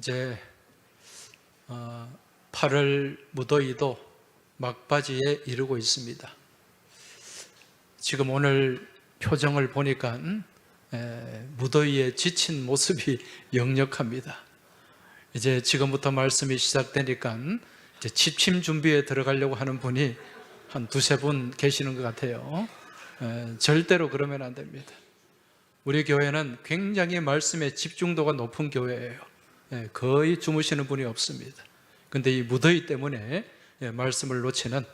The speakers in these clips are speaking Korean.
이제 8월 무더위도 막바지에 이르고 있습니다. 지금 오늘 표정을 보니까 무더위에 지친 모습이 역력합니다. 이제 지금부터 말씀이 시작되니까 이제 취침 준비에 들어가려고 하는 분이 한 두세 분 계시는 것 같아요. 절대로 그러면 안 됩니다. 우리 교회는 굉장히 말씀에 집중도가 높은 교회예요. 거의 주무시는 분이 없습니다. 그런데 이 무더위 때문에 말씀을 놓치는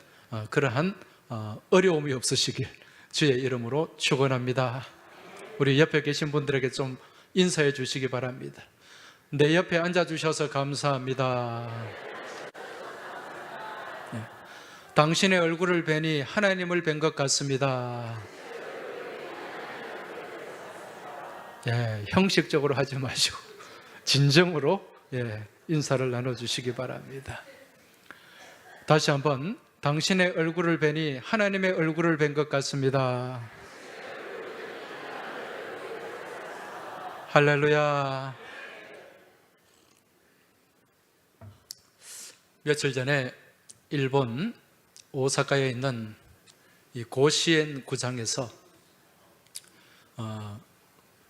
그러한 어려움이 없으시길 주의 이름으로 축원합니다. 우리 옆에 계신 분들에게 좀 인사해 주시기 바랍니다. 내 옆에 앉아주셔서 감사합니다. 당신의 얼굴을 뵈니 하나님을 뵌 것 같습니다. 형식적으로 하지 마시고 진정으로 인사를 나눠주시기 바랍니다. 다시 한번, 당신의 얼굴을 뵈니 하나님의 얼굴을 뵌 것 같습니다. 할렐루야. 며칠 전에 일본 오사카에 있는 이 고시엔 구장에서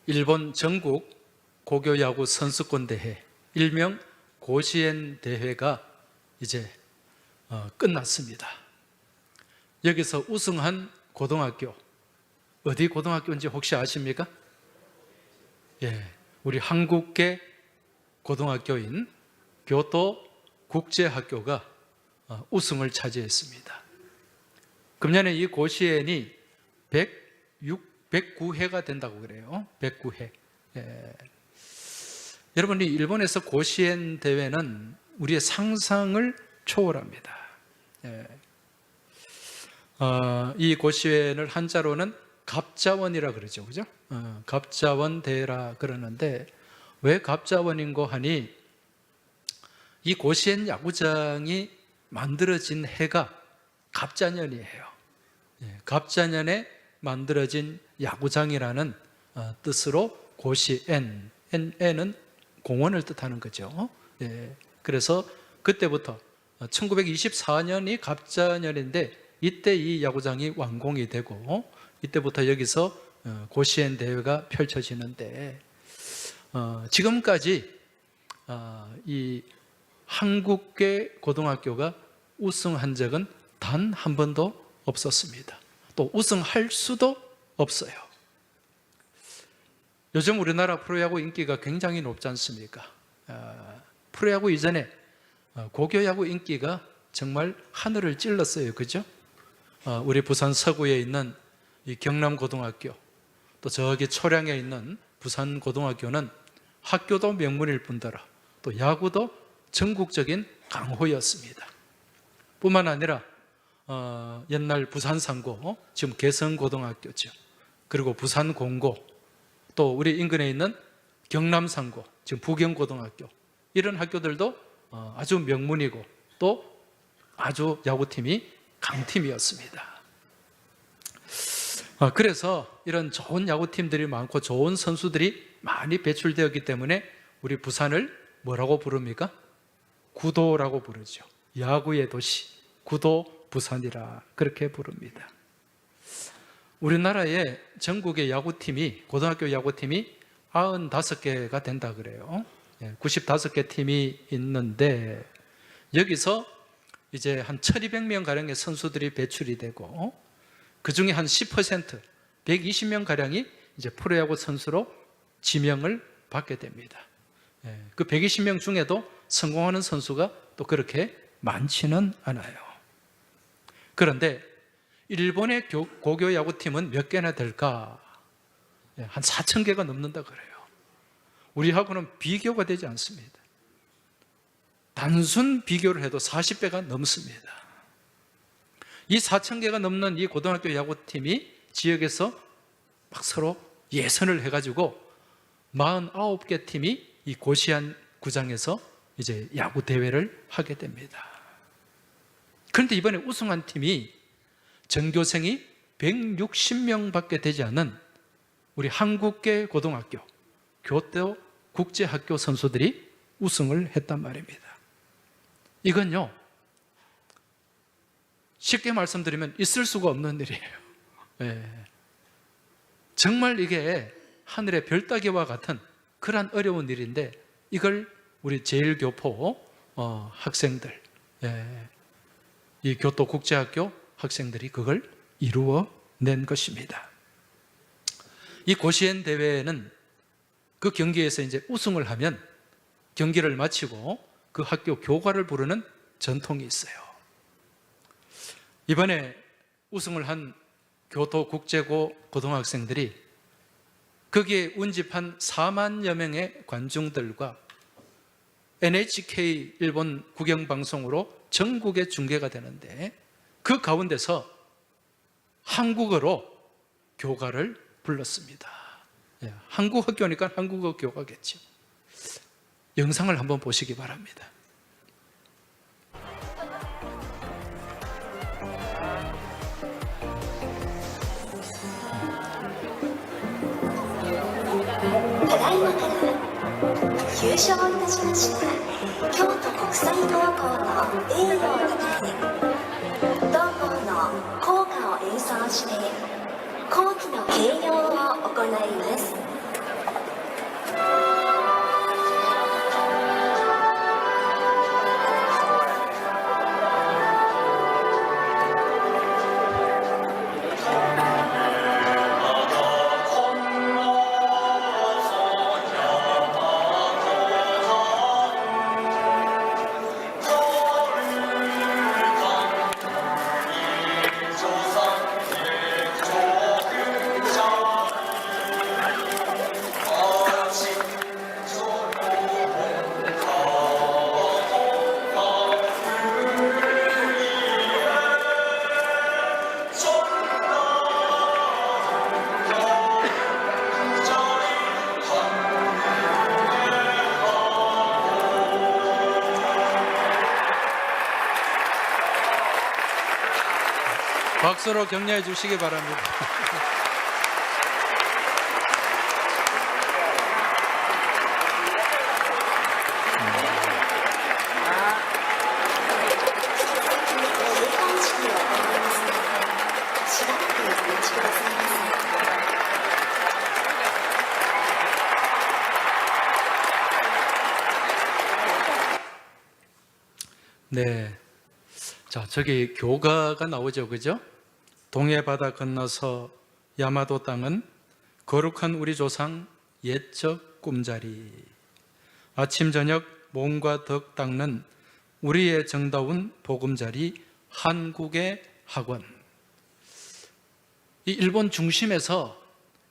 일본 전국 고교야구 선수권 대회, 일명 고시엔 대회가 이제 끝났습니다. 여기서 우승한 고등학교, 어디 고등학교인지 혹시 아십니까? 우리 한국계 고등학교인 교토 국제학교가 우승을 차지했습니다. 금년에 이 고시엔이 109회가 된다고 그래요. 109회. 여러분, 일본에서 고시엔 대회는 우리의 상상을 초월합니다. 이 고시엔을 한자로는 갑자원이라 그러죠, 그죠? 갑자원 대회라 그러는데, 왜 갑자원인고 하니, 이 고시엔 야구장이 만들어진 해가 갑자년이에요. 갑자년에 만들어진 야구장이라는 뜻으로 고시엔, N은 공원을 뜻하는 거죠. 그래서 그때부터 1924년이 갑자년인데, 이때 이 야구장이 완공이 되고, 이때부터 여기서 고시엔 대회가 펼쳐지는데, 지금까지 이 한국계 고등학교가 우승한 적은 단 한 번도 없었습니다. 또 우승할 수도 없어요. 요즘 우리나라 프로야구 인기가 굉장히 높지 않습니까? 프로야구 이전에 고교야구 인기가 정말 하늘을 찔렀어요. 그죠? 우리 부산 서구에 있는 이 경남고등학교, 또 저기 초량에 있는 부산고등학교는 학교도 명문일 뿐더러 또 야구도 전국적인 강호였습니다. 뿐만 아니라 옛날 부산상고, 지금 개성고등학교죠. 그리고 부산공고, 또 우리 인근에 있는 경남상고, 지금 부경고등학교, 이런 학교들도 아주 명문이고 또 아주 야구팀이 강팀이었습니다. 그래서 이런 좋은 야구팀들이 많고 좋은 선수들이 많이 배출되었기 때문에 우리 부산을 뭐라고 부릅니까? 구도라고 부르죠. 야구의 도시, 구도 부산이라 그렇게 부릅니다. 우리나라의 전국의 야구팀이, 고등학교 야구팀이 95개가 된다 그래요. 95개 팀이 있는데, 여기서 이제 한 1200명 가량의 선수들이 배출이 되고, 그 중에 한 10%, 120명 가량이 이제 프로야구 선수로 지명을 받게 됩니다. 그 120명 중에도 성공하는 선수가 또 그렇게 많지는 않아요. 그런데 일본의 고교 야구팀은 몇 개나 될까? 한 4,000개가 넘는다 그래요. 우리하고는 비교가 되지 않습니다. 단순 비교를 해도 40배가 넘습니다. 이 4,000개가 넘는 이 고등학교 야구팀이 지역에서 막 서로 예선을 해가지고 49개 팀이 이 고시안 구장에서 이제 야구 대회를 하게 됩니다. 그런데 이번에 우승한 팀이 전교생이 160명밖에 되지 않은 우리 한국계 고등학교, 교토 국제학교 선수들이 우승을 했단 말입니다. 이건요, 쉽게 말씀드리면 있을 수가 없는 일이에요. 예. 정말 이게 하늘의 별따기와 같은 그런 어려운 일인데, 이걸 우리 제일교포 학생들, 이 교토국제학교 학생들이 그걸 이루어낸 것입니다. 이 고시엔 대회는 그 경기에서 이제 우승을 하면 경기를 마치고 그 학교 교가를 부르는 전통이 있어요. 이번에 우승을 한 교토국제고 고등학생들이 거기에 운집한 4만여 명의 관중들과 NHK 일본 국영방송으로 전국에 중계가 되는데, 그 가운데서 한국어로 교가를 불렀습니다. 한국 학교니까 한국어 교가겠죠. 영상을 한번 보시기 바랍니다. ただいまから優勝いたしました京都国際高校の栄誉をたたえ、同校の校歌を演奏して校旗の掲揚を行います。박수로 격려해 주시기 바랍니다. 네. 자, 저기 교가가 나오죠, 그죠? 동해 바다 건너서 야마도 땅은 거룩한 우리 조상 옛적 꿈자리. 아침 저녁 몸과 덕 닦는 우리의 정다운 보금자리 한국의 학원. 이 일본 중심에서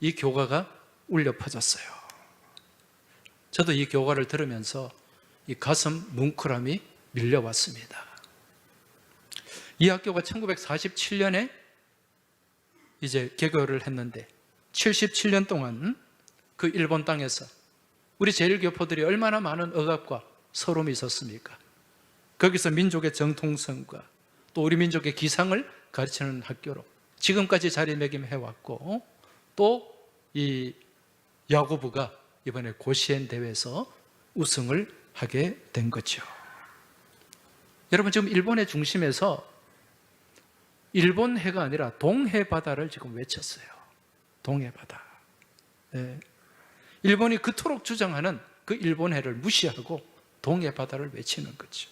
이 교가가 울려 퍼졌어요. 저도 이 교가를 들으면서 이 가슴 뭉클함이 밀려왔습니다. 이 학교가 1947년에 이제 개교를 했는데 77년 동안 그 일본 땅에서 우리 제일교포들이 얼마나 많은 억압과 서름이 있었습니까? 거기서 민족의 정통성과 또 우리 민족의 기상을 가르치는 학교로 지금까지 자리매김해왔고, 또 이 야구부가 이번에 고시엔 대회에서 우승을 하게 된 거죠. 여러분, 지금 일본의 중심에서 일본해가 아니라 동해바다를 지금 외쳤어요. 동해바다. 네. 일본이 그토록 주장하는 그 일본해를 무시하고 동해바다를 외치는 거죠.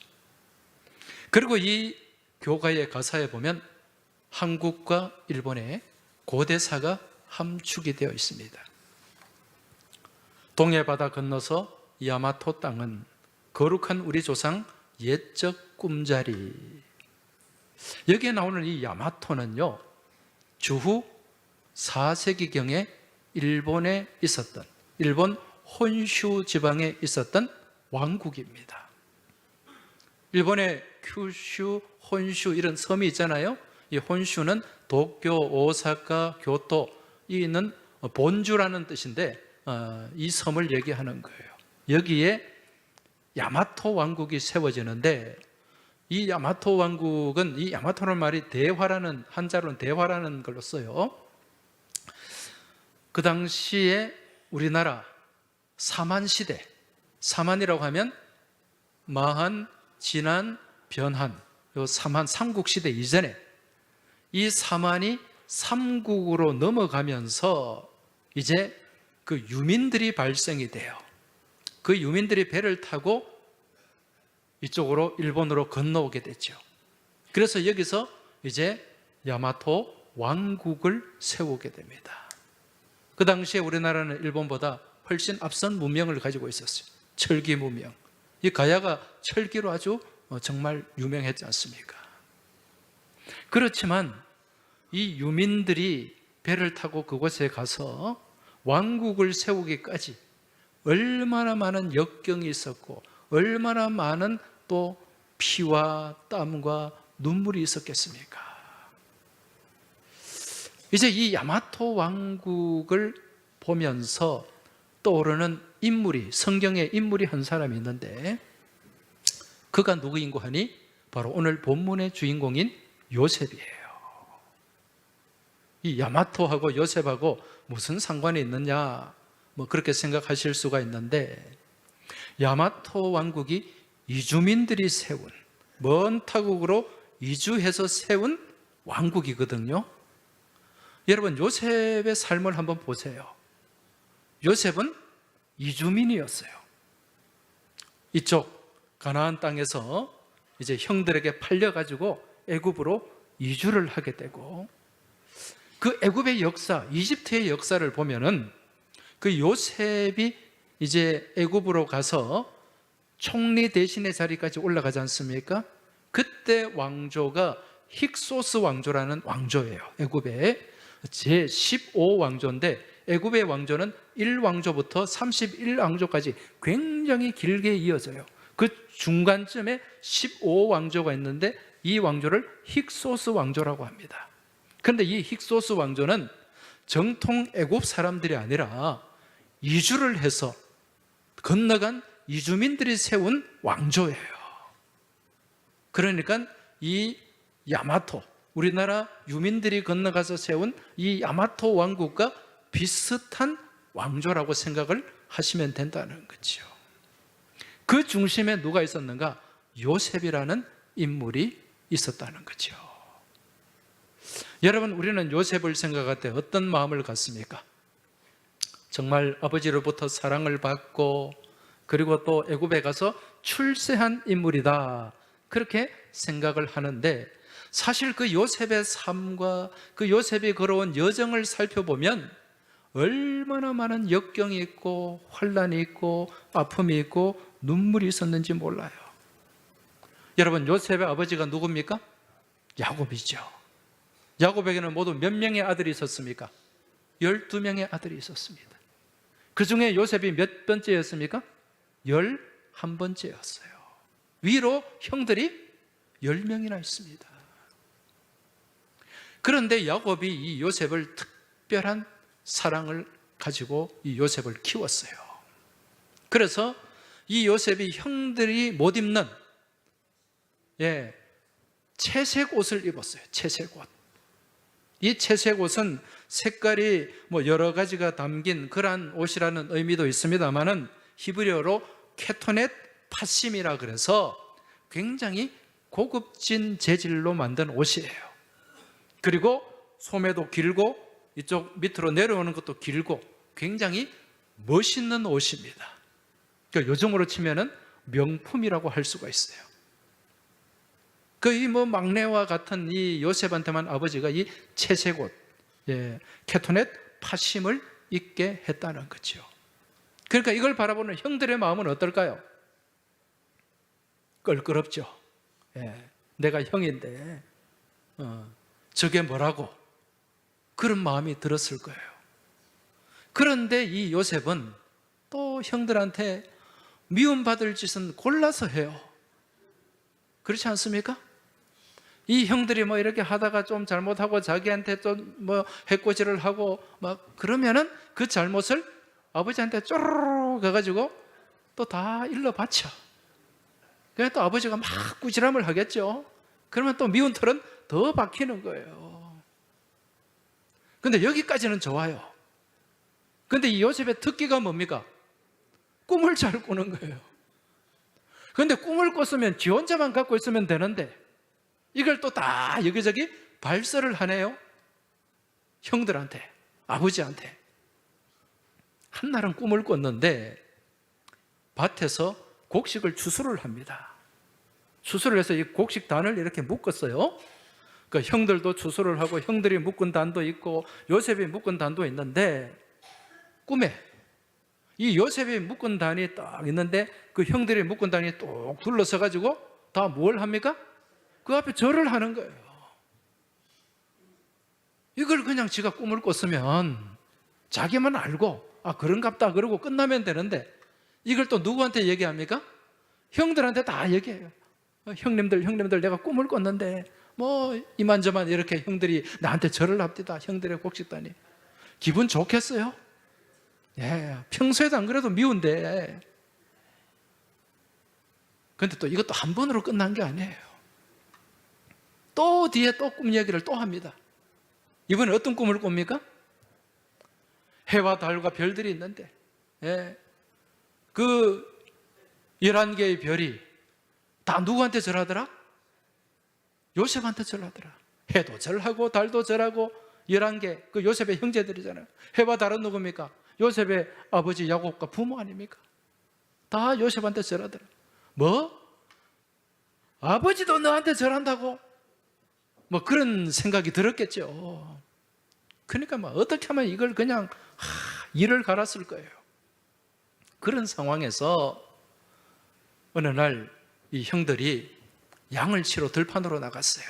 그리고 이 교가의 가사에 보면 한국과 일본의 고대사가 함축이 되어 있습니다. 동해바다 건너서 야마토 땅은 거룩한 우리 조상 옛적 꿈자리. 여기에 나오는 이 야마토는요, 주후 4세기경에 일본에 있었던, 일본 혼슈 지방에 있었던 왕국입니다. 일본의 큐슈, 혼슈 이런 섬이 있잖아요. 이 혼슈는 도쿄, 오사카, 교토 이 있는 본주라는 뜻인데 이 섬을 얘기하는 거예요. 여기에 야마토 왕국이 세워지는데, 이 야마토 왕국은, 이 야마토라는 말이 대화라는, 한자로는 대화라는 걸로 써요. 그 당시에 우리나라 사만시대, 사만이라고 하면 마한, 진한, 변한, 요 삼한, 삼국시대 이전에 이 삼한이 삼국으로 넘어가면서 이제 그 유민들이 발생이 돼요. 그 유민들이 배를 타고 이쪽으로 일본으로 건너오게 됐죠. 그래서 여기서 이제 야마토 왕국을 세우게 됩니다. 그 당시에 우리나라는 일본보다 훨씬 앞선 문명을 가지고 있었어요. 철기 문명. 이 가야가 철기로 아주 정말 유명했지 않습니까? 그렇지만 이 유민들이 배를 타고 그곳에 가서 왕국을 세우기까지 얼마나 많은 역경이 있었고 얼마나 많은 또 피와 땀과 눈물이 있었겠습니까? 이제 이 야마토 왕국을 보면서 떠오르는 인물이, 성경에 인물이 한 사람이 있는데 그가 누구인고 하니 바로 오늘 본문의 주인공인 요셉이에요. 이 야마토하고 요셉하고 무슨 상관이 있느냐, 뭐 그렇게 생각하실 수가 있는데, 야마토 왕국이 이주민들이 세운, 먼 타국으로 이주해서 세운 왕국이거든요. 여러분, 요셉의 삶을 한번 보세요. 요셉은 이주민이었어요. 이쪽 가나안 땅에서 이제 형들에게 팔려가지고 애굽으로 이주를 하게 되고, 그 애굽의 역사, 이집트의 역사를 보면은 그 요셉이 이제 애굽으로 가서 총리 대신의 자리까지 올라가지 않습니까? 그때 왕조가 힉소스 왕조라는 왕조예요. 애굽의 제15왕조인데 애굽의 왕조는 1왕조부터 31왕조까지 굉장히 길게 이어져요. 그 중간쯤에 15왕조가 있는데 이 왕조를 힉소스 왕조라고 합니다. 그런데 이 힉소스 왕조는 정통 애굽 사람들이 아니라 이주를 해서 건너간 이주민들이 세운 왕조예요. 그러니까 이 야마토, 우리나라 유민들이 건너가서 세운 이 야마토 왕국과 비슷한 왕조라고 생각을 하시면 된다는 거죠. 그 중심에 누가 있었는가? 요셉이라는 인물이 있었다는 거죠. 여러분, 우리는 요셉을 생각할 때 어떤 마음을 갖습니까? 정말 아버지로부터 사랑을 받고 그리고 또 애굽에 가서 출세한 인물이다, 그렇게 생각을 하는데, 사실 그 요셉의 삶과 그 요셉이 걸어온 여정을 살펴보면 얼마나 많은 역경이 있고 환난이 있고 아픔이 있고 눈물이 있었는지 몰라요. 여러분, 요셉의 아버지가 누굽니까? 야곱이죠. 야곱에게는 모두 몇 명의 아들이 있었습니까? 12명의 아들이 있었습니다. 그 중에 요셉이 몇 번째였습니까? 11번째였어요. 위로 형들이 10명이나 있습니다. 그런데 야곱이 이 요셉을 특별한 사랑을 가지고 이 요셉을 키웠어요. 그래서 이 요셉이 형들이 못 입는 채색 옷을 입었어요. 채색 옷. 이 채색 옷은 색깔이 뭐 여러 가지가 담긴 그러한 옷이라는 의미도 있습니다만은 히브리어로 케토넷 파심이라 그래서 굉장히 고급진 재질로 만든 옷이에요. 그리고 소매도 길고 이쪽 밑으로 내려오는 것도 길고 굉장히 멋있는 옷입니다. 그러니까 요즘으로 치면은 명품이라고 할 수가 있어요. 이 뭐 막내와 같은 이 요셉한테만 아버지가 이 채색 옷, 케토넷 파심을 입게 했다는 거죠. 그러니까 이걸 바라보는 형들의 마음은 어떨까요? 껄끄럽죠. 내가 형인데 저게 뭐라고, 그런 마음이 들었을 거예요. 그런데 이 요셉은 또 형들한테 미움받을 짓은 골라서 해요. 그렇지 않습니까? 이 형들이 뭐 이렇게 하다가 좀 잘못하고 자기한테 좀 뭐 해코지를 하고 막 그러면은 그 잘못을 아버지한테 쪼르르 가가지고 또 다 일러 바쳐. 그래서 또 아버지가 막 꾸지람을 하겠죠. 그러면 또 미운 털은 더 박히는 거예요. 근데 여기까지는 좋아요. 근데 이 요셉의 특기가 뭡니까? 꿈을 잘 꾸는 거예요. 그런데 꿈을 꿨으면 지 혼자만 갖고 있으면 되는데 이걸 또 다 여기저기 발설을 하네요. 형들한테, 아버지한테. 한날은 꿈을 꿨는데 밭에서 곡식을 추수를 합니다. 추수를 해서 이 곡식 단을 이렇게 묶었어요. 그 형들도 추수를 하고 형들이 묶은 단도 있고 요셉이 묶은 단도 있는데 꿈에 이 요셉이 묶은 단이 딱 있는데 그 형들이 묶은 단이 뚝 둘러서 가지고 다 뭘 합니까? 그 앞에 절을 하는 거예요. 이걸 그냥 지가 꿈을 꿨으면 자기만 알고 그런갑다 그러고 끝나면 되는데 이걸 또 누구한테 얘기합니까? 형들한테 다 얘기해요. 형님들 내가 꿈을 꿨는데 뭐 이만저만 이렇게 형들이 나한테 절을 합디다. 형들의 곡식단이. 기분 좋겠어요? 예, 평소에도 안 그래도 미운데. 근데 또 이것도 한 번으로 끝난 게 아니에요. 또 뒤에 또 꿈 얘기를 또 합니다. 이번에 어떤 꿈을 꿉니까? 해와 달과 별들이 있는데, 예, 그 11개의 별이 다 누구한테 절하더라? 요셉한테 절하더라. 해도 절하고 달도 절하고 11개, 그 요셉의 형제들이잖아요. 해와 달은 누굽니까? 요셉의 아버지 야곱과 부모 아닙니까? 다 요셉한테 절하더라. 뭐? 아버지도 너한테 절한다고? 뭐 그런 생각이 들었겠죠. 그러니까 뭐 어떻게 하면 이걸 그냥 이를 갈았을 거예요. 그런 상황에서 어느 날 이 형들이 양을 치러 들판으로 나갔어요.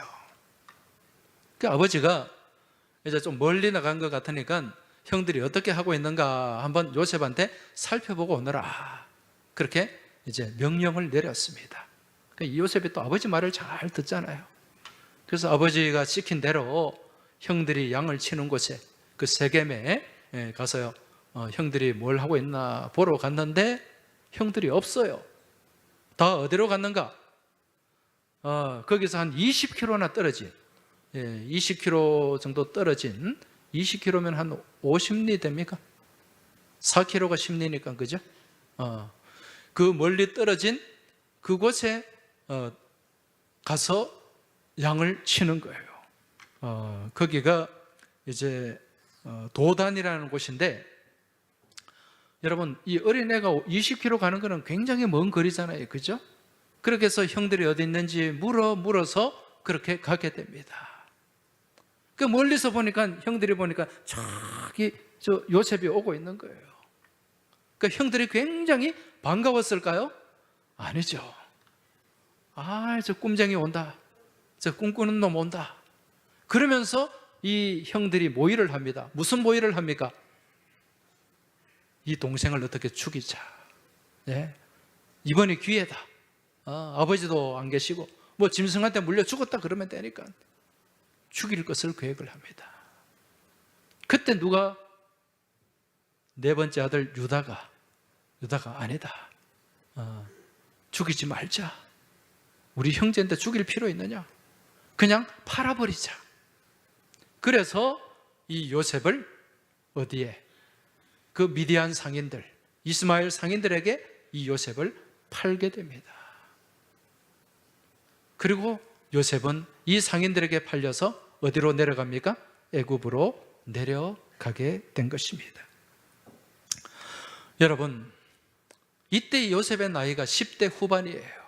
그 아버지가 이제 좀 멀리 나간 것 같으니까 형들이 어떻게 하고 있는가 한번 요셉한테 살펴보고 오너라. 그렇게 이제 명령을 내렸습니다. 이 요셉이 또 아버지 말을 잘 듣잖아요. 그래서 아버지가 시킨 대로 형들이 양을 치는 곳에 그 세겜에 가서요, 형들이 뭘 하고 있나 보러 갔는데 형들이 없어요. 다 어디로 갔는가? 거기서 한 20km나 떨어진, 20km 정도 떨어진, 20km면 한 50리 됩니까? 4km가 10리니까, 그죠? 그 멀리 떨어진 그곳에 가서 양을 치는 거예요. 거기가 이제 도단이라는 곳인데, 여러분, 이 어린애가 20km 가는 거는 굉장히 먼 거리잖아요. 그죠? 그렇게 해서 형들이 어디 있는지 물어서 그렇게 가게 됩니다. 그 멀리서 보니까, 형들이 보니까 저기 요셉이 오고 있는 거예요. 그 형들이 굉장히 반가웠을까요? 아니죠. 저 꿈쟁이 온다. 저 꿈꾸는 놈 온다. 그러면서 이 형들이 모의를 합니다. 무슨 모의를 합니까? 이 동생을 어떻게 죽이자. 네. 이번이 기회다. 아버지도 안 계시고 뭐 짐승한테 물려 죽었다 그러면 되니까 죽일 것을 계획을 합니다. 그때 누가 네 번째 아들 유다가 아니다. 죽이지 말자. 우리 형제인데 죽일 필요 있느냐? 그냥 팔아버리자. 그래서 이 요셉을 어디에? 그 미디안 상인들, 이스마엘 상인들에게 이 요셉을 팔게 됩니다. 그리고 요셉은 이 상인들에게 팔려서 어디로 내려갑니까? 애굽으로 내려가게 된 것입니다. 여러분, 이때 요셉의 나이가 10대 후반이에요.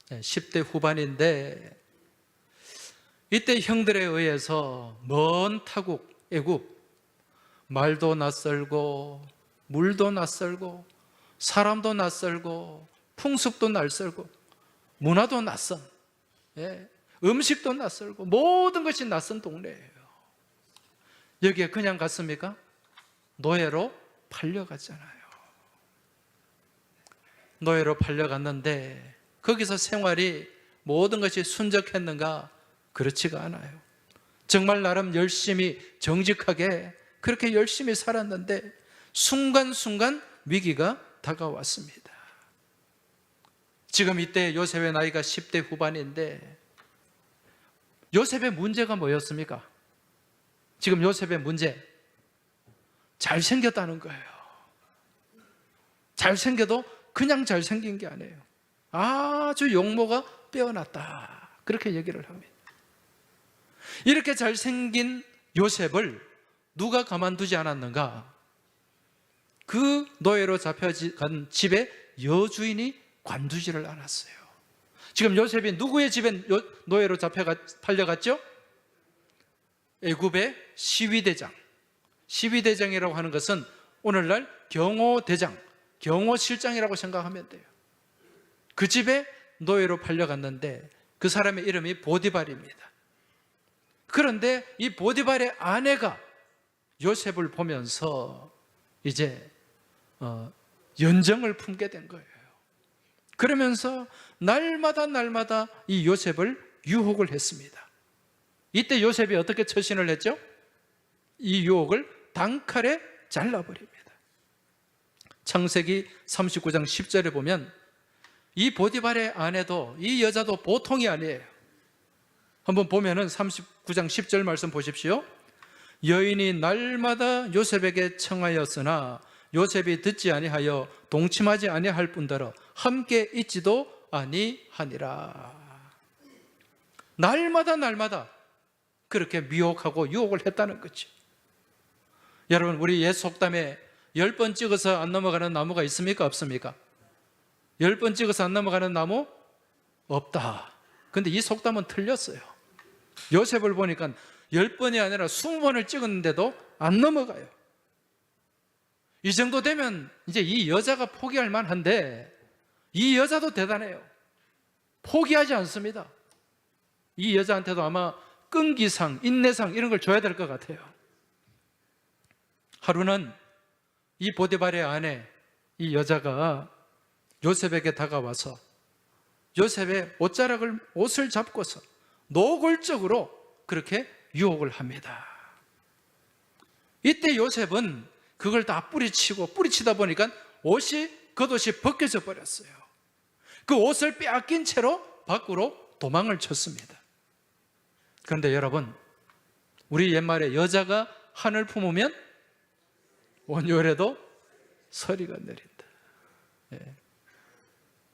10대 후반인데 이때 형들에 의해서 먼 타국 애굽, 말도 낯설고 물도 낯설고 사람도 낯설고 풍습도 낯설고 문화도 낯선, 음식도 낯설고 모든 것이 낯선 동네예요. 여기에 그냥 갔습니까? 노예로 팔려갔잖아요. 노예로 팔려갔는데 거기서 생활이 모든 것이 순적했는가? 그렇지가 않아요. 정말 나름 열심히 정직하게 그렇게 열심히 살았는데 순간순간 위기가 다가왔습니다. 지금 이때 요셉의 나이가 10대 후반인데 요셉의 문제가 뭐였습니까? 지금 요셉의 문제, 잘생겼다는 거예요. 잘생겨도 그냥 잘생긴 게 아니에요. 아주 용모가 빼어났다. 그렇게 얘기를 합니다. 이렇게 잘생긴 요셉을 누가 가만두지 않았는가? 그 노예로 잡혀간 집에 여주인이 관두지를 않았어요. 지금 요셉이 누구의 집에 노예로 팔려갔죠? 애굽의 시위대장. 시위대장이라고 하는 것은 오늘날 경호대장, 경호실장이라고 생각하면 돼요. 그 집에 노예로 팔려갔는데 그 사람의 이름이 보디발입니다. 그런데 이 보디발의 아내가 요셉을 보면서 이제 연정을 품게 된 거예요. 그러면서 날마다 이 요셉을 유혹을 했습니다. 이때 요셉이 어떻게 처신을 했죠? 이 유혹을 단칼에 잘라버립니다. 창세기 39장 10절에 보면 이 보디발의 아내도, 이 여자도 보통이 아니에요. 한번 보면은 39장 10절 말씀 보십시오. 여인이 날마다 요셉에게 청하였으나 요셉이 듣지 아니하여 동침하지 아니할 뿐더러 함께 있지도 아니하니라. 날마다 그렇게 미혹하고 유혹을 했다는 거죠. 여러분, 우리 옛 속담에 10번 찍어서 안 넘어가는 나무가 있습니까? 없습니까? 10번 찍어서 안 넘어가는 나무? 없다. 근데 이 속담은 틀렸어요. 요셉을 보니까 10번이 아니라 20번을 찍었는데도 안 넘어가요. 이 정도 되면 이제 이 여자가 포기할 만한데 이 여자도 대단해요. 포기하지 않습니다. 이 여자한테도 아마 끈기상, 인내상 이런 걸 줘야 될 것 같아요. 하루는 이 보디발의 아내, 이 여자가 요셉에게 다가와서 요셉의 옷을 잡고서 노골적으로 그렇게 유혹을 합니다. 이때 요셉은 그걸 다 뿌리치다 보니까 겉옷이 벗겨져 버렸어요. 그 옷을 빼앗긴 채로 밖으로 도망을 쳤습니다. 그런데 여러분, 우리 옛말에 여자가 한을 품으면 온열에도 서리가 내린다. 예.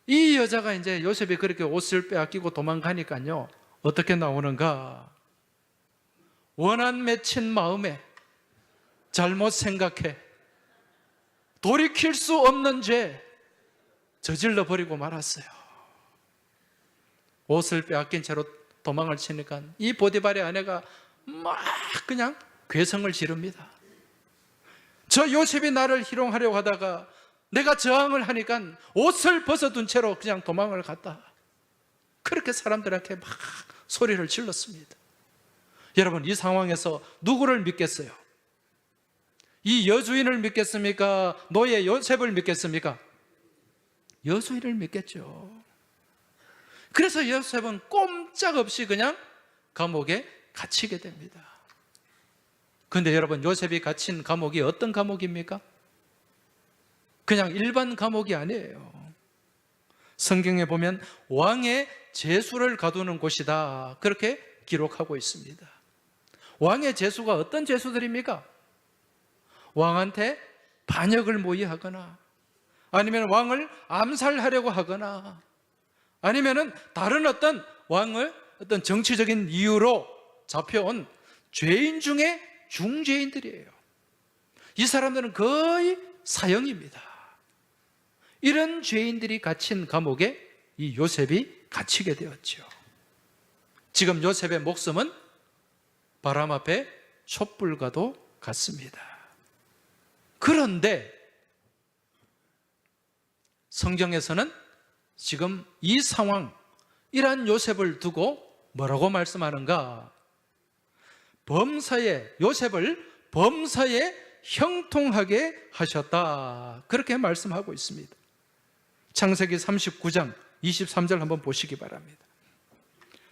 이 여자가 이제 요셉이 그렇게 옷을 빼앗기고 도망가니까요, 어떻게 나오는가? 원한 맺힌 마음에 잘못 생각해 돌이킬 수 없는 죄 저질러 버리고 말았어요. 옷을 빼앗긴 채로 도망을 치니까 이 보디발의 아내가 막 그냥 괴성을 지릅니다. 저 요셉이 나를 희롱하려고 하다가 내가 저항을 하니까 옷을 벗어둔 채로 그냥 도망을 갔다. 그렇게 사람들한테 막 소리를 질렀습니다. 여러분, 이 상황에서 누구를 믿겠어요? 이 여주인을 믿겠습니까? 노예 요셉을 믿겠습니까? 여주인을 믿겠죠. 그래서 요셉은 꼼짝없이 그냥 감옥에 갇히게 됩니다. 그런데 여러분, 요셉이 갇힌 감옥이 어떤 감옥입니까? 그냥 일반 감옥이 아니에요. 성경에 보면 왕의 제수를 가두는 곳이다, 그렇게 기록하고 있습니다. 왕의 제수가 어떤 제수들입니까? 왕한테 반역을 모의하거나 아니면 왕을 암살하려고 하거나 아니면 다른 어떤 왕을 어떤 정치적인 이유로 잡혀온 죄인 중에 중죄인들이에요. 이 사람들은 거의 사형입니다. 이런 죄인들이 갇힌 감옥에 이 요셉이 갇히게 되었죠. 지금 요셉의 목숨은 바람 앞에 촛불과도 같습니다. 그런데 성경에서는 지금 이 상황, 이러한 요셉을 두고 뭐라고 말씀하는가? 요셉을 범사에 형통하게 하셨다, 그렇게 말씀하고 있습니다. 창세기 39장 23절 한번 보시기 바랍니다.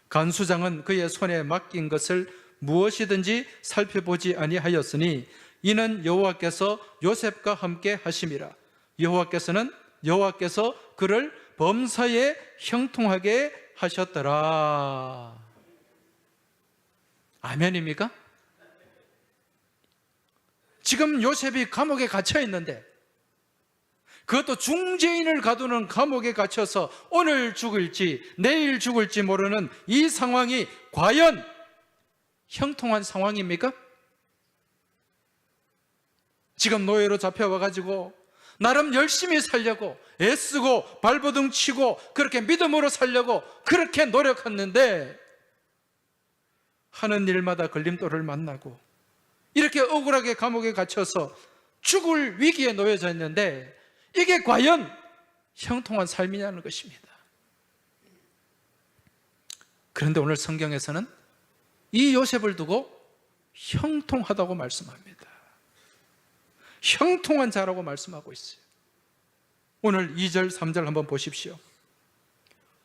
간수장은 그의 손에 맡긴 것을 무엇이든지 살펴보지 아니하였으니 이는 여호와께서 요셉과 함께 하심이라. 여호와께서 그를 범사에 형통하게 하셨더라. 아멘입니까? 지금 요셉이 감옥에 갇혀 있는데 그것도 중죄인을 가두는 감옥에 갇혀서 오늘 죽을지 내일 죽을지 모르는 이 상황이 과연 형통한 상황입니까? 지금 노예로 잡혀와가지고 나름 열심히 살려고 애쓰고 발버둥 치고 그렇게 믿음으로 살려고 그렇게 노력했는데 하는 일마다 걸림돌을 만나고 이렇게 억울하게 감옥에 갇혀서 죽을 위기에 놓여져 있는데 이게 과연 형통한 삶이냐는 것입니다. 그런데 오늘 성경에서는 이 요셉을 두고 형통하다고 말씀합니다. 형통한 자라고 말씀하고 있어요. 오늘 2절 3절 한번 보십시오.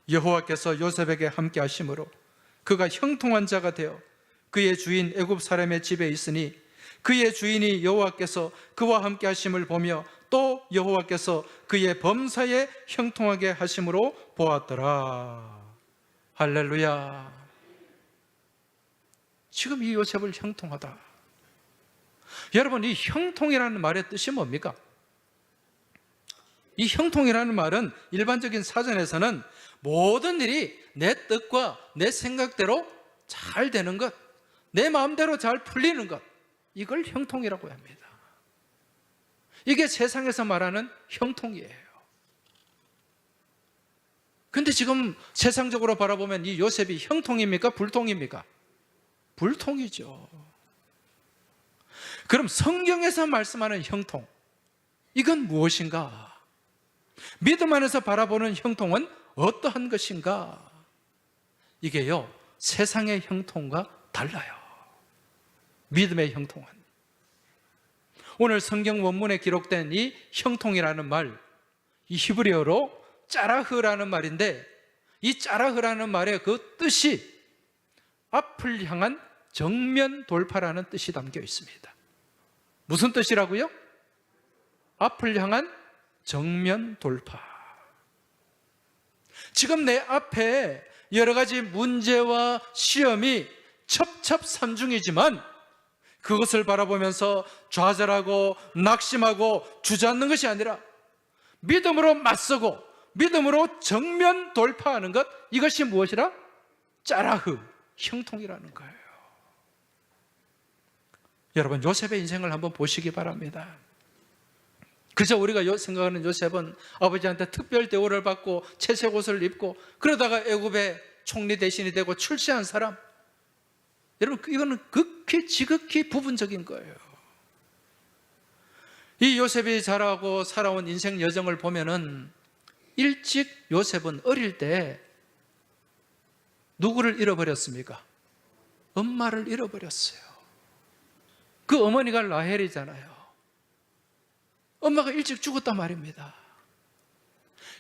여호와께서 요셉에게 함께 하심으로 그가 형통한 자가 되어 그의 주인 애굽 사람의 집에 있으니 그의 주인이 여호와께서 그와 함께 하심을 보며 또 여호와께서 그의 범사에 형통하게 하심으로 보았더라. 할렐루야. 지금 이 요셉을 형통하다. 여러분, 이 형통이라는 말의 뜻이 뭡니까? 이 형통이라는 말은 일반적인 사전에서는 모든 일이 내 뜻과 내 생각대로 잘 되는 것, 내 마음대로 잘 풀리는 것, 이걸 형통이라고 합니다. 이게 세상에서 말하는 형통이에요. 근데 지금 세상적으로 바라보면 이 요셉이 형통입니까? 불통입니까? 불통이죠. 그럼 성경에서 말씀하는 형통, 이건 무엇인가? 믿음 안에서 바라보는 형통은 어떠한 것인가? 이게요, 세상의 형통과 달라요. 믿음의 형통은. 오늘 성경 원문에 기록된 이 형통이라는 말, 이 히브리어로 짜라흐라는 말인데, 이 짜라흐라는 말의 그 뜻이 앞을 향한 정면 돌파라는 뜻이 담겨 있습니다. 무슨 뜻이라고요? 앞을 향한 정면 돌파. 지금 내 앞에 여러 가지 문제와 시험이 첩첩산중이지만 그것을 바라보면서 좌절하고 낙심하고 주저앉는 것이 아니라 믿음으로 맞서고 믿음으로 정면 돌파하는 것, 이것이 무엇이라? 짜라흐, 형통이라는 거예요. 여러분, 요셉의 인생을 한번 보시기 바랍니다. 그저 우리가 생각하는 요셉은 아버지한테 특별 대우를 받고 채색 옷을 입고 그러다가 애굽의 총리 대신이 되고 출세한 사람. 여러분, 이거는 극히 지극히 부분적인 거예요. 이 요셉이 자라고 살아온 인생 여정을 보면은 일찍 요셉은 어릴 때 누구를 잃어버렸습니까? 엄마를 잃어버렸어요. 그 어머니가 라헬이잖아요. 엄마가 일찍 죽었단 말입니다.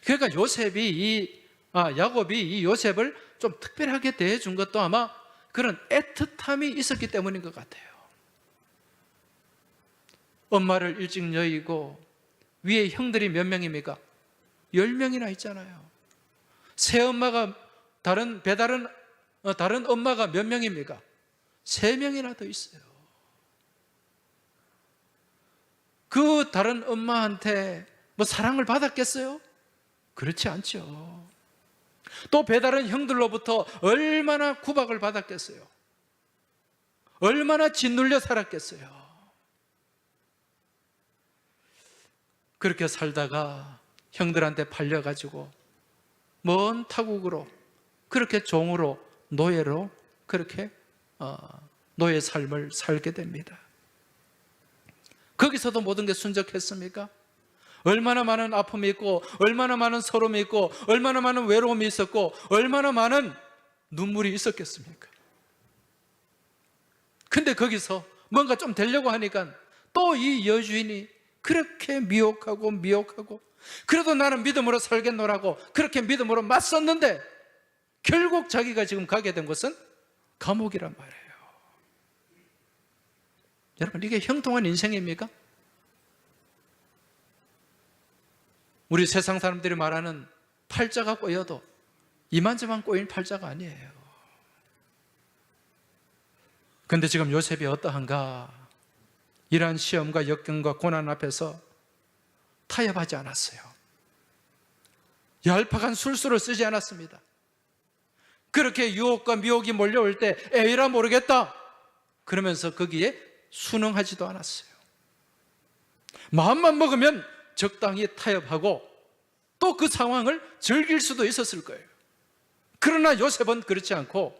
그러니까 야곱이 이 요셉을 좀 특별하게 대해준 것도 아마 그런 애틋함이 있었기 때문인 것 같아요. 엄마를 일찍 여의고 위에 형들이 몇 명입니까? 10명이나 있잖아요. 새엄마가 다른 엄마가 몇 명입니까? 3명이나 더 있어요. 그 다른 엄마한테 뭐 사랑을 받았겠어요? 그렇지 않죠. 또 배다른 형들로부터 얼마나 구박을 받았겠어요? 얼마나 짓눌려 살았겠어요? 그렇게 살다가 형들한테 팔려가지고 먼 타국으로 그렇게 종으로 노예로 그렇게 노예 삶을 살게 됩니다. 거기서도 모든 게 순적했습니까? 얼마나 많은 아픔이 있고 얼마나 많은 서름이 있고 얼마나 많은 외로움이 있었고 얼마나 많은 눈물이 있었겠습니까? 근데 거기서 뭔가 좀 되려고 하니까 또 이 여주인이 그렇게 미혹하고 그래도 나는 믿음으로 살겠노라고 그렇게 믿음으로 맞섰는데 결국 자기가 지금 가게 된 곳은 감옥이란 말이에요. 여러분, 이게 형통한 인생입니까? 우리 세상 사람들이 말하는 팔자가 꼬여도 이만저만 꼬인 팔자가 아니에요. 그런데 지금 요셉이 어떠한가? 이러한 시험과 역경과 고난 앞에서 타협하지 않았어요. 얄팍한 술수를 쓰지 않았습니다. 그렇게 유혹과 미혹이 몰려올 때 에이라 모르겠다 그러면서 거기에 순응하지도 않았어요. 마음만 먹으면 적당히 타협하고 또 그 상황을 즐길 수도 있었을 거예요. 그러나 요셉은 그렇지 않고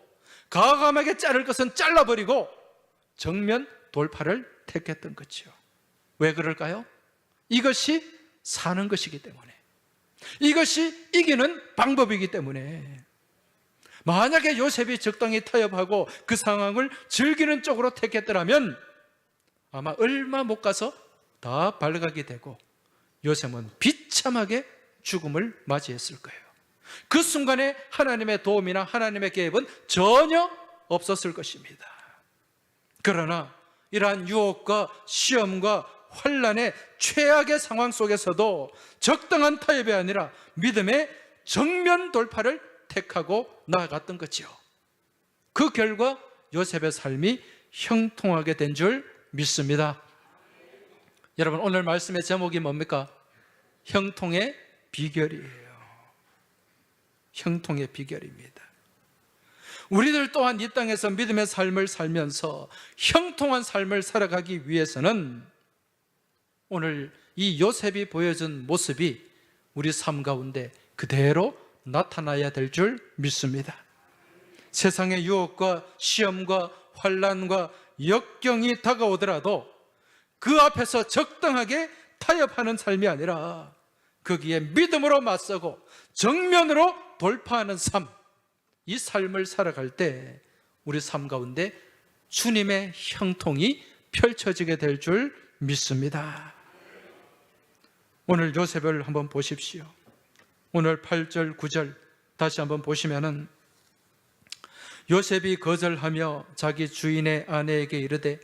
과감하게 자를 것은 잘라버리고 정면 돌파를 택했던 거죠. 왜 그럴까요? 이것이 사는 것이기 때문에, 이것이 이기는 방법이기 때문에. 만약에 요셉이 적당히 타협하고 그 상황을 즐기는 쪽으로 택했더라면 아마 얼마 못 가서 다 발각이 되고 요셉은 비참하게 죽음을 맞이했을 거예요. 그 순간에 하나님의 도움이나 하나님의 계획은 전혀 없었을 것입니다. 그러나 이러한 유혹과 시험과 환난의 최악의 상황 속에서도 적당한 타협이 아니라 믿음의 정면 돌파를 택하고 나아갔던 거지요. 그 결과 요셉의 삶이 형통하게 된 줄 믿습니다. 여러분, 오늘 말씀의 제목이 뭡니까? 형통의 비결이에요. 형통의 비결입니다. 우리들 또한 이 땅에서 믿음의 삶을 살면서 형통한 삶을 살아가기 위해서는 오늘 이 요셉이 보여준 모습이 우리 삶 가운데 그대로 나타나야 될 줄 믿습니다. 세상의 유혹과 시험과 환난과 역경이 다가오더라도 그 앞에서 적당하게 타협하는 삶이 아니라 거기에 믿음으로 맞서고 정면으로 돌파하는 삶, 이 삶을 살아갈 때 우리 삶 가운데 주님의 형통이 펼쳐지게 될 줄 믿습니다. 오늘 요셉을 한번 보십시오. 오늘 8절, 9절 다시 한번 보시면은 요셉이 거절하며 자기 주인의 아내에게 이르되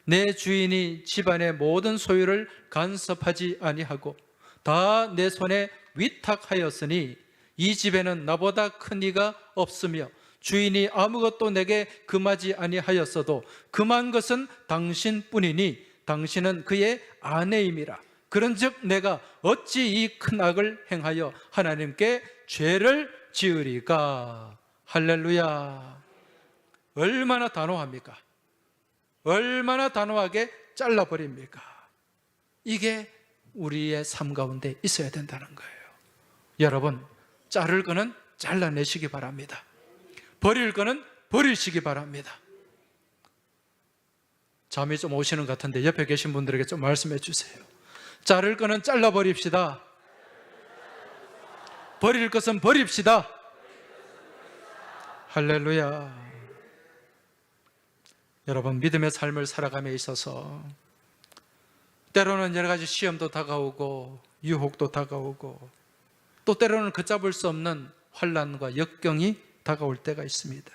내 주인이 집안의 모든 소유를 간섭하지 아니하고 다 내 손에 위탁하였으니 이 집에는 나보다 큰 이가 없으며 주인이 아무것도 내게 금하지 아니하였어도 금한 것은 당신뿐이니 당신은 그의 아내임이라. 그런즉 내가 어찌 이 큰 악을 행하여 하나님께 죄를 지으리까. 할렐루야. 얼마나 단호합니까? 얼마나 단호하게 잘라버립니까? 이게 우리의 삶 가운데 있어야 된다는 거예요. 여러분, 자를 거는 잘라내시기 바랍니다. 버릴 거는 버리시기 바랍니다. 잠이 좀 오시는 것 같은데 옆에 계신 분들에게 좀 말씀해 주세요. 자를 거는 잘라버립시다. 버릴 것은 버립시다. 할렐루야. 여러분, 믿음의 삶을 살아감에 있어서 때로는 여러 가지 시험도 다가오고 유혹도 다가오고 또 때로는 걷잡을 수 없는 환난과 역경이 다가올 때가 있습니다.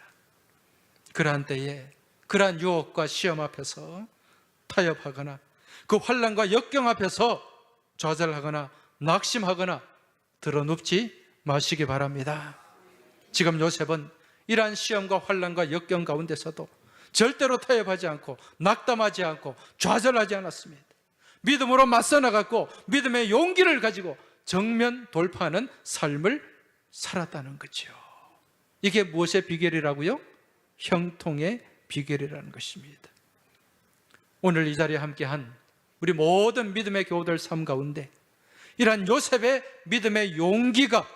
그러한 때에 그러한 유혹과 시험 앞에서 타협하거나 그 환난과 역경 앞에서 좌절하거나 낙심하거나 드러눕지 마시기 바랍니다. 지금 요셉은 이러한 시험과 환난과 역경 가운데서도 절대로 타협하지 않고 낙담하지 않고 좌절하지 않았습니다. 믿음으로 맞서 나갔고 믿음의 용기를 가지고 정면 돌파하는 삶을 살았다는 거죠. 이게 무엇의 비결이라고요? 형통의 비결이라는 것입니다. 오늘 이 자리에 함께한 우리 모든 믿음의 교우들 삶 가운데 이러한 요셉의 믿음의 용기가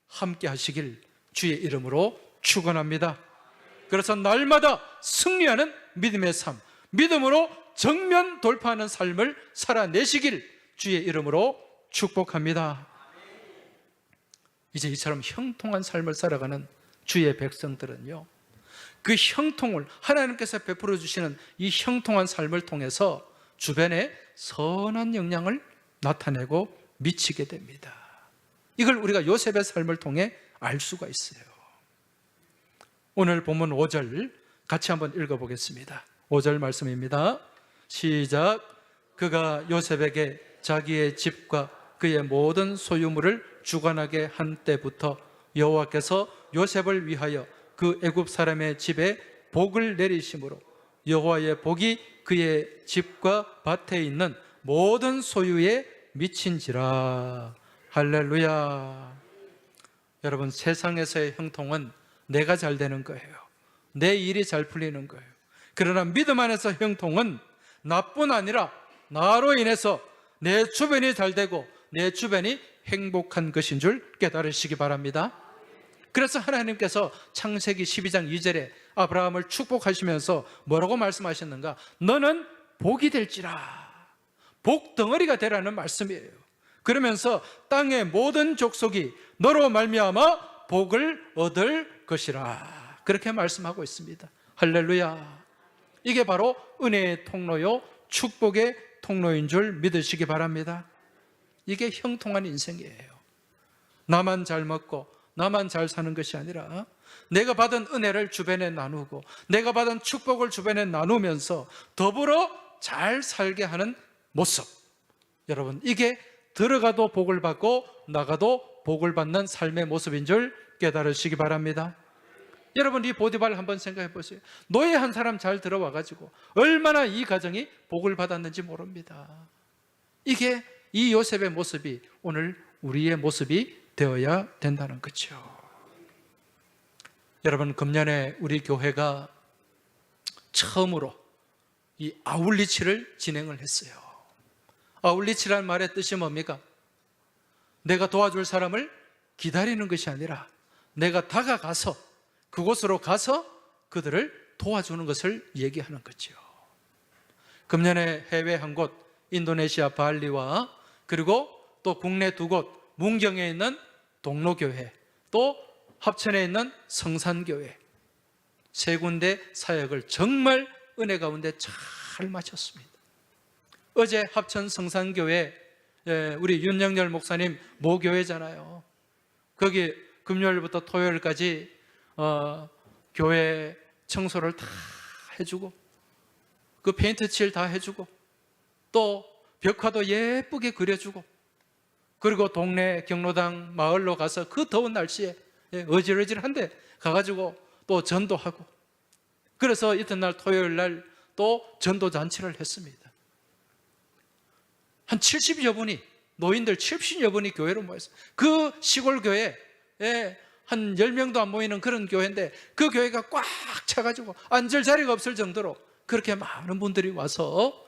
함께 하시길 주의 이름으로 축원합니다. 그래서 날마다 승리하는 믿음의 삶, 믿음으로 정면 돌파하는 삶을 살아내시길 주의 이름으로 축복합니다. 이제 이처럼 형통한 삶을 살아가는 주의 백성들은요, 그 형통을 하나님께서 베풀어 주시는 이 형통한 삶을 통해서 주변에 선한 영향을 나타내고 미치게 됩니다. 이걸 우리가 요셉의 삶을 통해 알 수가 있어요. 오늘 본문 5절 같이 한번 읽어보겠습니다. 5절 말씀입니다. 시작. 그가 요셉에게 자기의 집과 그의 모든 소유물을 주관하게 한 때부터 여호와께서 요셉을 위하여 그 애굽 사람의 집에 복을 내리심으로 여호와의 복이 그의 집과 밭에 있는 모든 소유에 미친지라. 할렐루야. 여러분, 세상에서의 형통은 내가 잘 되는 거예요. 내 일이 잘 풀리는 거예요. 그러나 믿음 안에서 형통은 나뿐 아니라 나로 인해서 내 주변이 잘 되고 내 주변이 행복한 것인 줄 깨달으시기 바랍니다. 그래서 하나님께서 창세기 12장 2절에 아브라함을 축복하시면서 뭐라고 말씀하셨는가? 너는 복이 될지라. 복덩어리가 되라는 말씀이에요. 그러면서 땅의 모든 족속이 너로 말미암아 복을 얻을 것이라. 그렇게 말씀하고 있습니다. 할렐루야. 이게 바로 은혜의 통로요, 축복의 통로인 줄 믿으시기 바랍니다. 이게 형통한 인생이에요. 나만 잘 먹고 나만 잘 사는 것이 아니라 내가 받은 은혜를 주변에 나누고 내가 받은 축복을 주변에 나누면서 더불어 잘 살게 하는 모습. 여러분, 이게 들어가도 복을 받고 나가도 복을 받는 삶의 모습인 줄 깨달으시기 바랍니다. 여러분, 이 보디발 한번 생각해 보세요. 노예 한 사람 잘 들어와가지고 얼마나 이 가정이 복을 받았는지 모릅니다. 이게 이 요셉의 모습이 오늘 우리의 모습이 되어야 된다는 거죠. 여러분, 금년에 우리 교회가 처음으로 이 아울리치를 진행을 했어요. 아울리치란 말의 뜻이 뭡니까? 내가 도와줄 사람을 기다리는 것이 아니라 내가 다가가서 그곳으로 가서 그들을 도와주는 것을 얘기하는 거죠. 금년에 해외 한 곳, 인도네시아 발리와 그리고 또 국내 두 곳, 문경에 있는 동로교회, 또 합천에 있는 성산교회, 세 군데 사역을 정말 은혜 가운데 잘 마쳤습니다. 어제 합천 성산교회, 우리 윤영열 목사님 모교회잖아요. 거기 금요일부터 토요일까지 교회 청소를 다 해주고 그 페인트 칠 다 해주고 또 벽화도 예쁘게 그려주고 그리고 동네 경로당 마을로 가서 그 더운 날씨에 어질어질한데 가가지고 또 전도하고, 그래서 이튿날 토요일 날 또 전도 잔치를 했습니다. 한 70여 분이, 노인들 70여 분이 교회로 모였어요. 그 시골 교회에 한 10명도 안 모이는 그런 교회인데 그 교회가 꽉 차가지고 앉을 자리가 없을 정도로 그렇게 많은 분들이 와서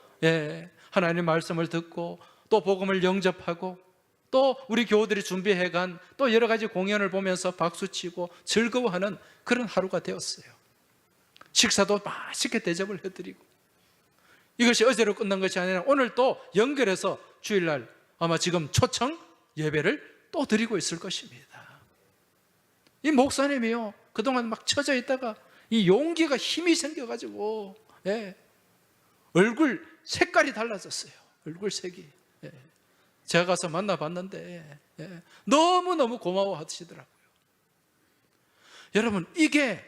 하나님의 말씀을 듣고 또 복음을 영접하고 또 우리 교우들이 준비해간 또 여러 가지 공연을 보면서 박수치고 즐거워하는 그런 하루가 되었어요. 식사도 맛있게 대접을 해드리고, 이것이 어제로 끝난 것이 아니라 오늘 또 연결해서 주일날 아마 지금 초청 예배를 또 드리고 있을 것입니다. 이 목사님이요, 그동안 막 처져 있다가 이 용기가 힘이 생겨가지고 얼굴 색깔이 달라졌어요. 얼굴 색이. 제가 가서 만나봤는데 너무너무 고마워하시더라고요. 여러분, 이게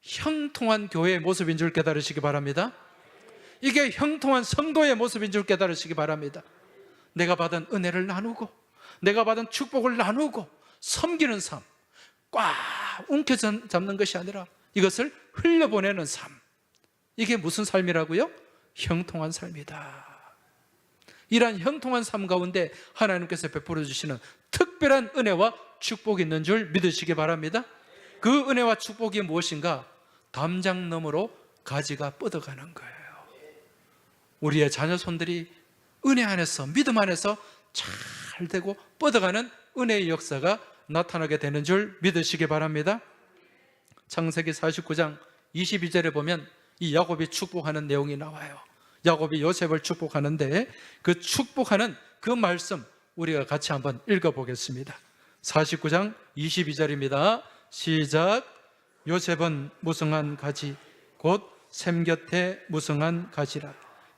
형통한 교회의 모습인 줄 깨달으시기 바랍니다. 이게 형통한 성도의 모습인 줄 깨달으시기 바랍니다. 내가 받은 은혜를 나누고 내가 받은 축복을 나누고 섬기는 삶, 꽉 움켜잡는 것이 아니라 이것을 흘려보내는 삶. 이게 무슨 삶이라고요? 형통한 삶이다. 이러한 형통한 삶 가운데 하나님께서 베풀어 주시는 특별한 은혜와 축복이 있는 줄 믿으시기 바랍니다. 그 은혜와 축복이 무엇인가? 담장 너머로 가지가 뻗어가는 거예요. 우리의 자녀손들이 은혜 안에서, 믿음 안에서 잘 되고 뻗어가는 은혜의 역사가 나타나게 되는 줄 믿으시기 바랍니다. 창세기 49장 22절에 보면 이 야곱이 축복하는 내용이 나와요. 야곱이 요셉을 축복하는데 그 축복하는 그 말씀 우리가 같이 한번 읽어보겠습니다. 49장 22절입니다. 시작. 요셉은 무성한 가지 곧 샘 곁에 무성한 가지라.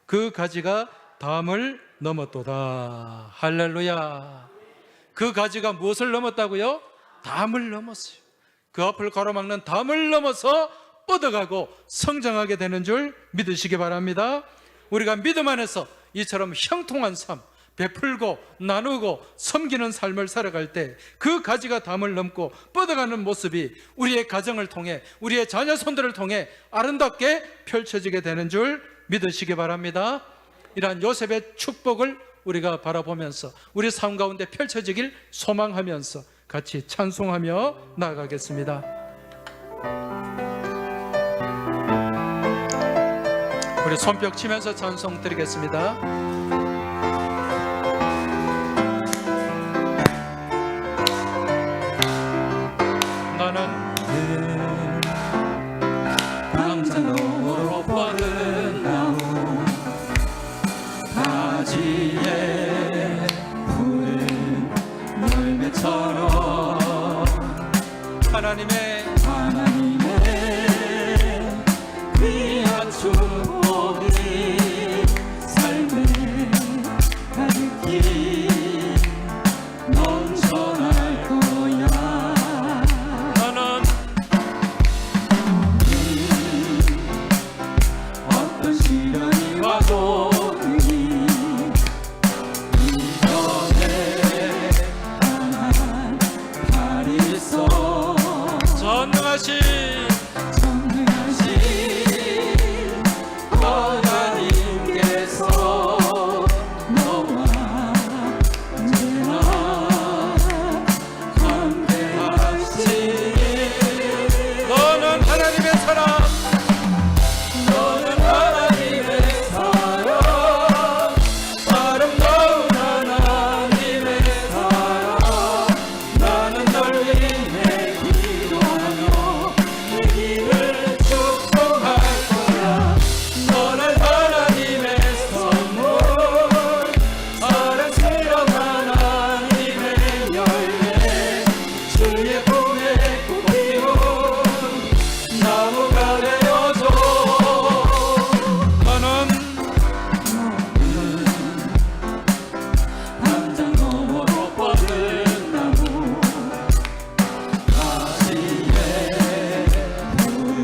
그 가지가 담을 넘었도다. 할렐루야. 그 가지가 무엇을 넘었다고요? 담을 넘었어요. 그 앞을 가로막는 담을 넘어서 뻗어가고 성장하게 되는 줄 믿으시기 바랍니다. 우리가 믿음 안에서 이처럼 형통한 삶, 베풀고 나누고 섬기는 삶을 살아갈 때 그 가지가 담을 넘고 뻗어가는 모습이 우리의 가정을 통해, 우리의 자녀손들을 통해 아름답게 펼쳐지게 되는 줄 믿으시기 바랍니다. 이러한 요셉의 축복을 우리가 바라보면서 우리 삶 가운데 펼쳐지길 소망하면서 같이 찬송하며 나아가겠습니다. 우리 손뼉 치면서 찬송 드리겠습니다. 나는 강산으로 뻗은 나무 가지에 푸른 열매처럼 하나님의 귀한 축복이 삶에 가득히 넘쳐날 거야. 나는 어떤 시련이 와도 이겨내 발이 있어. 전능하신 하나님께서 너와 언제나 함께하시니 너는 하나님의 사랑, 너는 하나님의 사랑, 아름다운 하나님의 사랑. 나는 널 위해 기도하며 내 길을 축복할 거야. 너는 하나님의 선물, 사랑스러운 하나님의 열매, 주의 품에 꼭 피운 나무가 되어줘. 너는 담장 너머로 뻗은 나무 가지에 푸른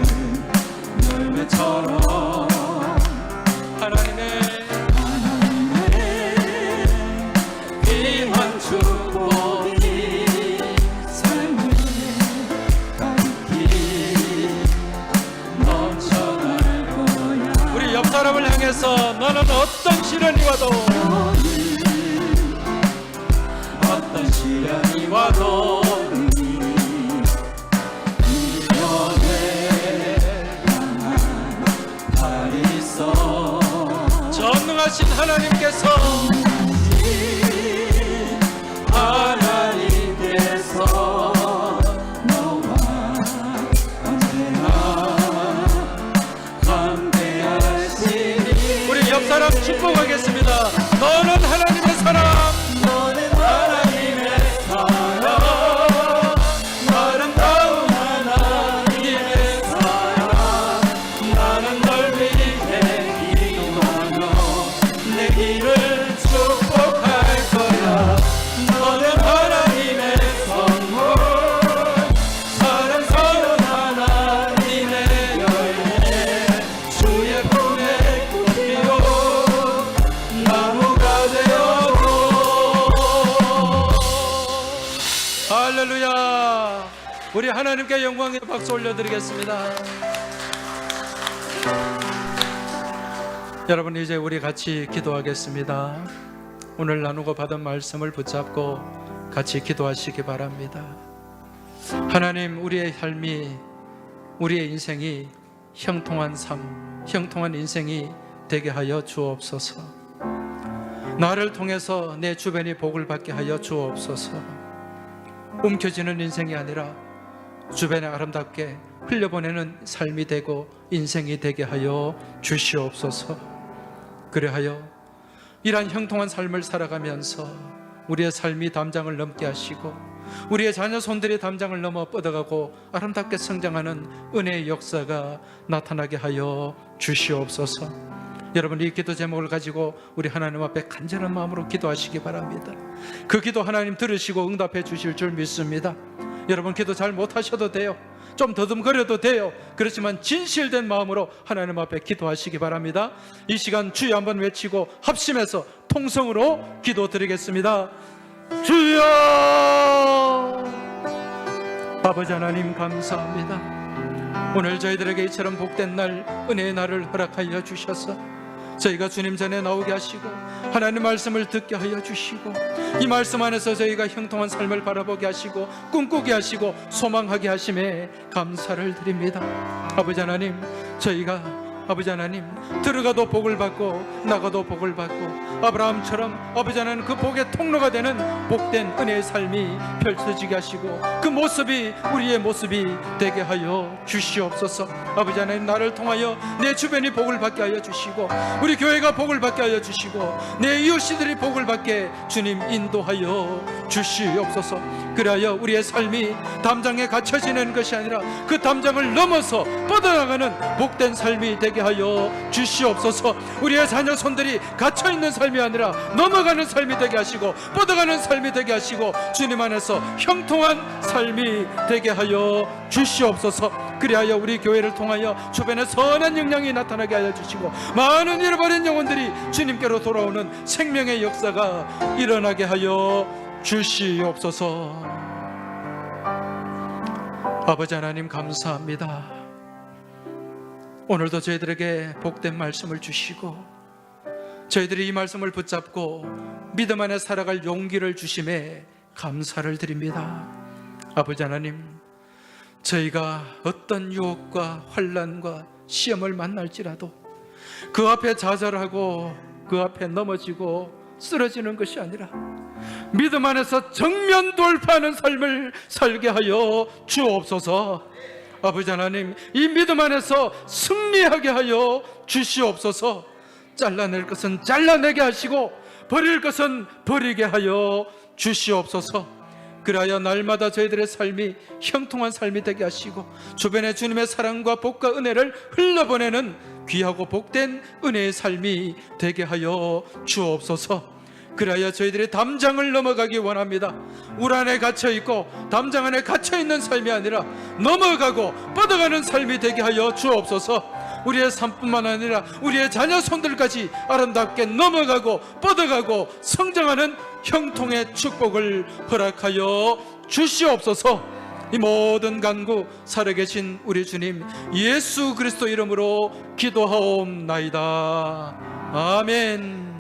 열매처럼 하나님의 귀한 축복이 삶에 가득히 넘쳐날 거야. 우리 옆 사람을 향해서 너는 어떤 시련이 와도 어떤 시련이 와도 이겨낼 강한 발이 있어. 전능하신 하나님께서 하나님께서 너와 언제나 함께하시니 우리 옆 사람 축복하겠습니다. 너는 하나님의 사랑, 너는 하나님의 사랑, 아름다운 하나님의 사랑. 나는 널 위해 기도하며 내 길을 축복할 거야. 너는 하나님의 선물, 사랑스러운 하나님의 열매, 주의 품에 꼭 피운 나무가 되어줘. 할렐루야. 우리 하나님께 영광의 박수 올려드리겠습니다. 여러분, 이제 우리 같이 기도하겠습니다. 오늘 나누고 받은 말씀을 붙잡고 같이 기도하시기 바랍니다. 하나님, 우리의 삶이, 우리의 인생이 형통한 삶, 형통한 인생이 되게 하여 주옵소서. 나를 통해서 내 주변이 복을 받게 하여 주옵소서. 움켜쥐는 인생이 아니라 주변에 아름답게 흘려보내는 삶이 되고 인생이 되게 하여 주시옵소서. 그래하여 이러한 형통한 삶을 살아가면서 우리의 삶이 담장을 넘게 하시고 우리의 자녀 손들이 담장을 넘어 뻗어가고 아름답게 성장하는 은혜의 역사가 나타나게 하여 주시옵소서. 여러분, 이 기도 제목을 가지고 우리 하나님 앞에 간절한 마음으로 기도하시기 바랍니다. 그 기도 하나님 들으시고 응답해 주실 줄 믿습니다. 여러분, 기도 잘 못하셔도 돼요. 좀 더듬거려도 돼요. 그렇지만 진실된 마음으로 하나님 앞에 기도하시기 바랍니다. 이 시간 주여 한번 외치고 합심해서 통성으로 기도드리겠습니다. 주여! 아버지 하나님, 감사합니다. 오늘 저희들에게 이처럼 복된 날, 은혜의 날을 허락하여 주셔서 저희가 주님 전에 나오게 하시고 하나님 말씀을 듣게 하여 주시고 이 말씀 안에서 저희가 형통한 삶을 바라보게 하시고 꿈꾸게 하시고 소망하게 하심에 감사를 드립니다. 아버지 하나님, 저희가 아버지 하나님 들어가도 복을 받고 나가도 복을 받고 아브라함처럼 아버지 하나님 그 복의 통로가 되는 복된 은혜의 삶이 펼쳐지게 하시고 그 모습이 우리의 모습이 되게 하여 주시옵소서. 아버지 하나님, 나를 통하여 내 주변이 복을 받게 하여 주시고 우리 교회가 복을 받게 하여 주시고 내 이웃들이 복을 받게 주님 인도하여 주시옵소서. 그리하여 우리의 삶이 담장에 갇혀 지내는 것이 아니라 그 담장을 넘어서 뻗어나가는 복된 삶이 되게 하여 주시옵소서. 우리의 자녀 손들이 갇혀 있는 삶이 아니라 넘어가는 삶이 되게 하시고 뻗어가는 삶이 되게 하시고 주님 안에서 형통한 삶이 되게 하여 주시옵소서. 그리하여 우리 교회를 통하여 주변에 선한 영향이 나타나게 하여 주시고 많은 잃어버린 영혼들이 주님께로 돌아오는 생명의 역사가 일어나게 하여 주시옵소서. 아버지 하나님, 감사합니다. 오늘도 저희들에게 복된 말씀을 주시고 저희들이 이 말씀을 붙잡고 믿음 안에 살아갈 용기를 주심에 감사를 드립니다. 아버지 하나님, 저희가 어떤 유혹과 환난과 시험을 만날지라도 그 앞에 좌절하고 그 앞에 넘어지고 쓰러지는 것이 아니라 믿음 안에서 정면 돌파하는 삶을 살게 하여 주옵소서. 아버지 하나님, 이 믿음 안에서 승리하게 하여 주시옵소서. 잘라낼 것은 잘라내게 하시고 버릴 것은 버리게 하여 주시옵소서. 그리하여 날마다 저희들의 삶이 형통한 삶이 되게 하시고 주변에 주님의 사랑과 복과 은혜를 흘려보내는 귀하고 복된 은혜의 삶이 되게 하여 주옵소서. 그리하여 저희들이 담장을 넘어가기 원합니다. 울 안에 갇혀있고 담장 안에 갇혀있는 삶이 아니라 넘어가고 뻗어가는 삶이 되게 하여 주옵소서. 우리의 삶뿐만 아니라 우리의 자녀 손들까지 아름답게 넘어가고 뻗어가고 성장하는 형통의 축복을 허락하여 주시옵소서. 이 모든 간구 살아계신 우리 주님 예수 그리스도 이름으로 기도하옵나이다. 아멘.